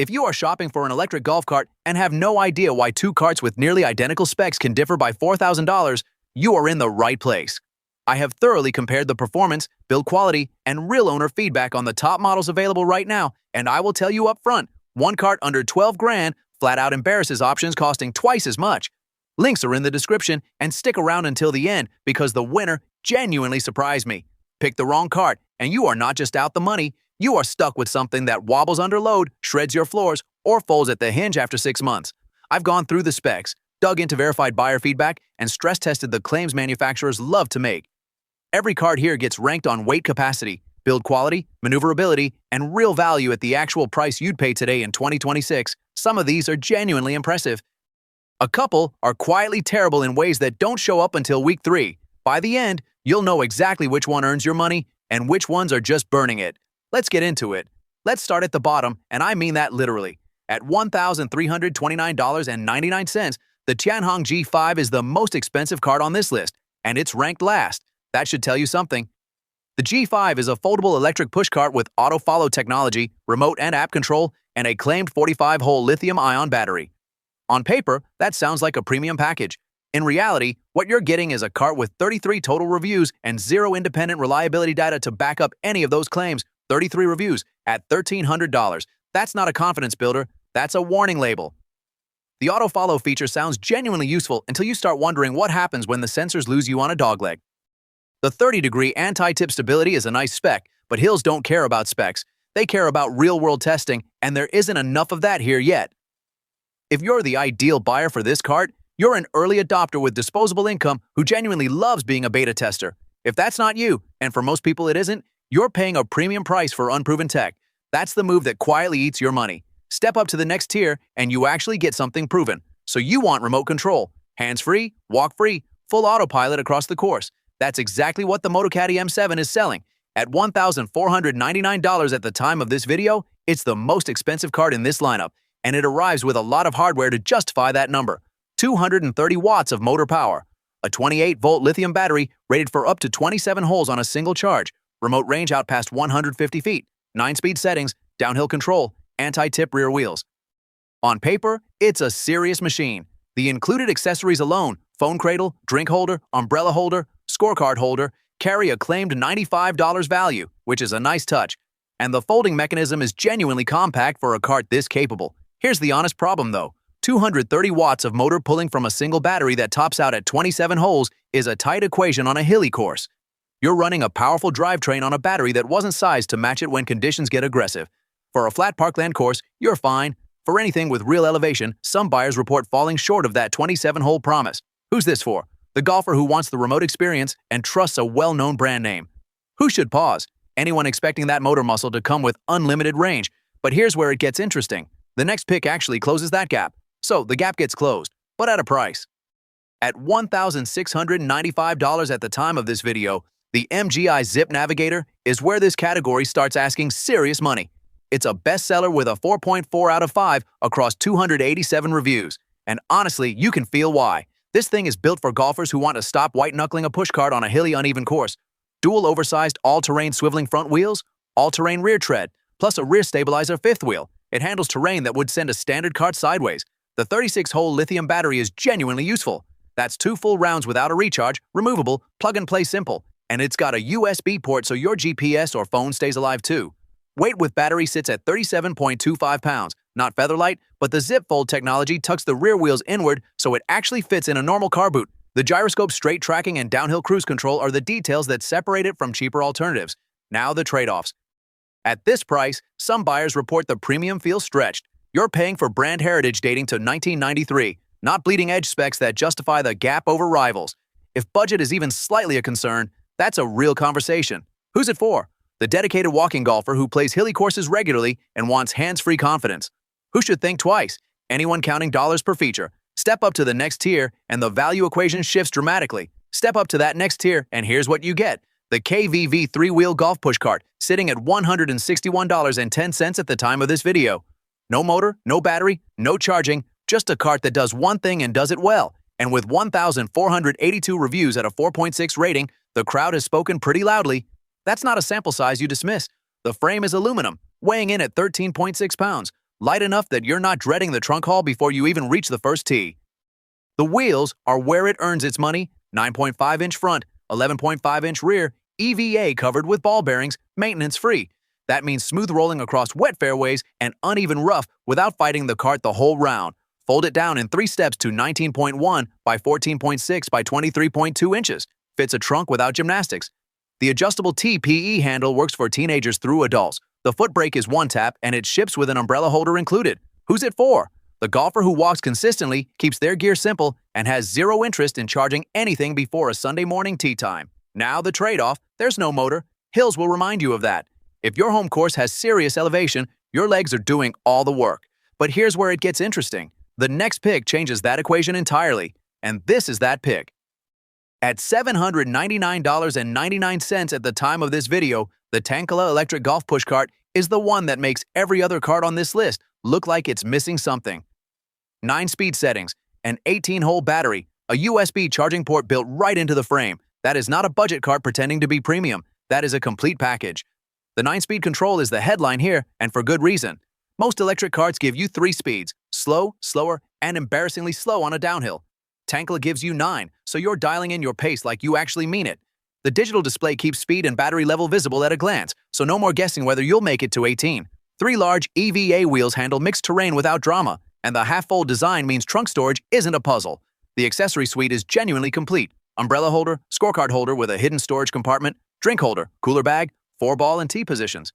If you are shopping for an electric golf cart and have no idea why two carts with nearly identical specs can differ by $4,000, you are in the right place. I have thoroughly compared the performance, build quality, and real owner feedback on the top models available right now, and I will tell you up front, one cart under 12 grand flat out embarrasses options costing twice as much. Links are in the description, and stick around until the end because the winner genuinely surprised me. Pick the wrong cart, and you are not just out the money, you are stuck with something that wobbles under load, shreds your floors, or folds at the hinge after 6 months. I've gone through the specs, dug into verified buyer feedback, and stress-tested the claims manufacturers love to make. Every cart here gets ranked on weight capacity, build quality, maneuverability, and real value at the actual price you'd pay today in 2026. Some of these are genuinely impressive. A couple are quietly terrible in ways that don't show up until week 3. By the end, you'll know exactly which one earns your money and which ones are just burning it. Let's get into it. Let's start at the bottom, and I mean that literally. At $1,329.99, the Tianhong G5 is the most expensive cart on this list, and it's ranked last. That should tell you something. The G5 is a foldable electric pushcart with auto-follow technology, remote and app control, and a claimed 45-hole lithium-ion battery. On paper, that sounds like a premium package. In reality, what you're getting is a cart with 33 total reviews and 0 independent reliability data to back up any of those claims. 33 reviews at $1,300. That's not a confidence builder, that's a warning label. The auto-follow feature sounds genuinely useful until you start wondering what happens when the sensors lose you on a dogleg. The 30-degree anti-tip stability is a nice spec, but hills don't care about specs. They care about real-world testing, and there isn't enough of that here yet. If you're the ideal buyer for this cart, you're an early adopter with disposable income who genuinely loves being a beta tester. If that's not you, and for most people it isn't, you're paying a premium price for unproven tech. That's the move that quietly eats your money. Step up to the next tier, and you actually get something proven. So you want remote control, hands-free, walk-free, full autopilot across the course. That's exactly what the Motocaddy M7 is selling. At $1,499 at the time of this video, it's the most expensive cart in this lineup, and it arrives with a lot of hardware to justify that number. 230 watts of motor power, a 28-volt lithium battery rated for up to 27 holes on a single charge, remote range out past 150 feet, 9-speed settings, downhill control, anti-tip rear wheels. On paper, it's a serious machine. The included accessories alone, phone cradle, drink holder, umbrella holder, scorecard holder, carry a claimed $95 value, which is a nice touch. And the folding mechanism is genuinely compact for a cart this capable. Here's the honest problem though. 230 watts of motor pulling from a single battery that tops out at 27 holes is a tight equation on a hilly course. You're running a powerful drivetrain on a battery that wasn't sized to match it when conditions get aggressive. For a flat parkland course, you're fine. For anything with real elevation, some buyers report falling short of that 27-hole promise. Who's this for? The golfer who wants the remote experience and trusts a well-known brand name. Who should pause? Anyone expecting that motor muscle to come with unlimited range. But here's where it gets interesting. The next pick actually closes that gap. So the gap gets closed, but at a price. At $1,695 at the time of this video, the MGI Zip Navigator is where this category starts asking serious money. It's a bestseller with a 4.4 out of 5 across 287 reviews. And honestly, you can feel why. This thing is built for golfers who want to stop white-knuckling a pushcart on a hilly, uneven course. Dual oversized all-terrain swiveling front wheels, all-terrain rear tread, plus a rear stabilizer fifth wheel. It handles terrain that would send a standard cart sideways. The 36-hole lithium battery is genuinely useful. That's 2 full rounds without a recharge, removable, plug-and-play simple. And it's got a USB port so your GPS or phone stays alive too. Weight with battery sits at 37.25 pounds. Not featherlight, but the zip fold technology tucks the rear wheels inward so it actually fits in a normal car boot. The gyroscope, straight tracking, and downhill cruise control are the details that separate it from cheaper alternatives. Now the trade-offs. At this price, some buyers report the premium feels stretched. You're paying for brand heritage dating to 1993, not bleeding-edge specs that justify the gap over rivals. If budget is even slightly a concern, that's a real conversation. Who's it for? The dedicated walking golfer who plays hilly courses regularly and wants hands-free confidence. Who should think twice? Anyone counting dollars per feature. Step up to the next tier and the value equation shifts dramatically. Step up to that next tier and here's what you get. The KVV 3-wheel golf pushcart, sitting at $161.10 at the time of this video. No motor, no battery, no charging, just a cart that does one thing and does it well. And with 1,482 reviews at a 4.6 rating, the crowd has spoken pretty loudly. That's not a sample size you dismiss. The frame is aluminum, weighing in at 13.6 pounds. light enough that you're not dreading the trunk haul before you even reach the first tee. The wheels are where it earns its money: 9.5-inch front, 11.5-inch rear, EVA covered with ball bearings, maintenance-free. That means smooth rolling across wet fairways and uneven rough without fighting the cart the whole round. Fold it down in 3 steps to 19.1 by 14.6 by 23.2 inches. Fits a trunk without gymnastics. The adjustable TPE handle works for teenagers through adults. The foot brake is one tap, and it ships with an umbrella holder included. Who's it for? The golfer who walks consistently, keeps their gear simple, and has zero interest in charging anything before a Sunday morning tee time. Now the trade-off: there's no motor. Hills will remind you of that. If your home course has serious elevation, your legs are doing all the work. But here's where it gets interesting. The next pick changes that equation entirely, and this is that pick. At $799.99 at the time of this video, the Tancola electric golf push cart is the one that makes every other cart on this list look like it's missing something. 9 speed settings, an 18-hole battery, a USB charging port built right into the frame. That is not a budget cart pretending to be premium. That is a complete package. The 9-speed control is the headline here, and for good reason. Most electric carts give you 3 speeds: slow, slower, and embarrassingly slow on a downhill. Tancola gives you 9, so you're dialing in your pace like you actually mean it. The digital display keeps speed and battery level visible at a glance, so no more guessing whether you'll make it to 18. 3 large EVA wheels handle mixed terrain without drama, and the half-fold design means trunk storage isn't a puzzle. The accessory suite is genuinely complete: umbrella holder, scorecard holder with a hidden storage compartment, drink holder, cooler bag, 4 ball and tee positions.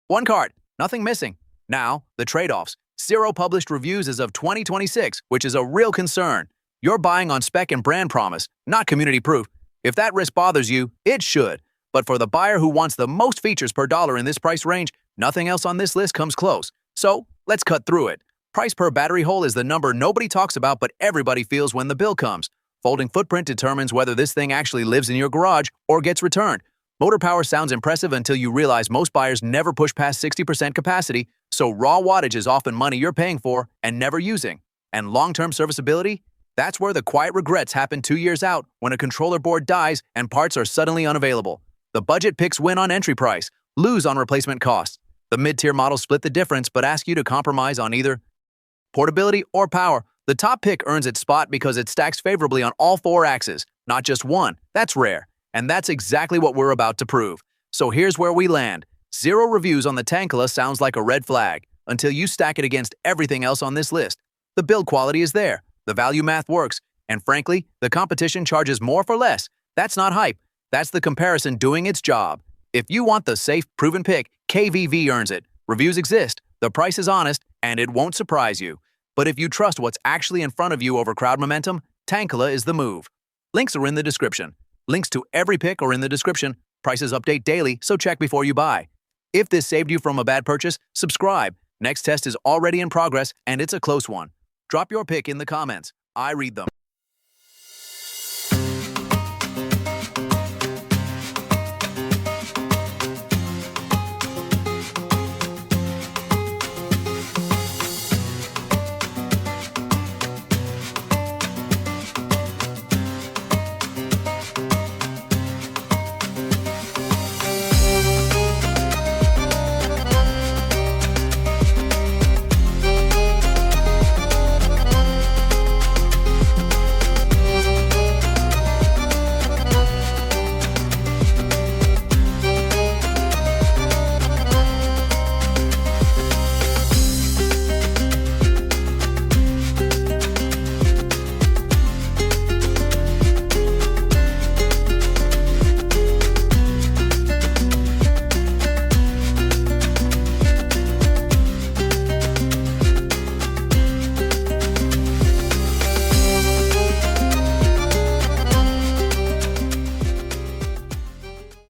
One cart, nothing missing. Now, the trade-offs. 0 published reviews as of 2026, which is a real concern. You're buying on spec and brand promise, not community proof. If that risk bothers you, it should. But for the buyer who wants the most features per dollar in this price range, nothing else on this list comes close. So, let's cut through it. Price per battery hole is the number nobody talks about but everybody feels when the bill comes. Folding footprint determines whether this thing actually lives in your garage or gets returned. Motor power sounds impressive until you realize most buyers never push past 60% capacity, so raw wattage is often money you're paying for and never using. And long-term serviceability? That's where the quiet regrets happen 2 years out when a controller board dies and parts are suddenly unavailable. The budget picks win on entry price, lose on replacement costs. The mid-tier models split the difference but ask you to compromise on either portability or power. The top pick earns its spot because it stacks favorably on all 4 axes, not just one. That's rare. And that's exactly what we're about to prove. So here's where we land. 0 reviews on the Tancola sounds like a red flag until you stack it against everything else on this list. The build quality is there, the value math works, and frankly, the competition charges more for less. That's not hype. That's the comparison doing its job. If you want the safe, proven pick, KVV earns it. Reviews exist, the price is honest, and it won't surprise you. But if you trust what's actually in front of you over crowd momentum, Tancola is the move. Links are in the description. Links to every pick are in the description. Prices update daily, so check before you buy. If this saved you from a bad purchase, subscribe. Next test is already in progress, and it's a close one. Drop your pick in the comments. I read them.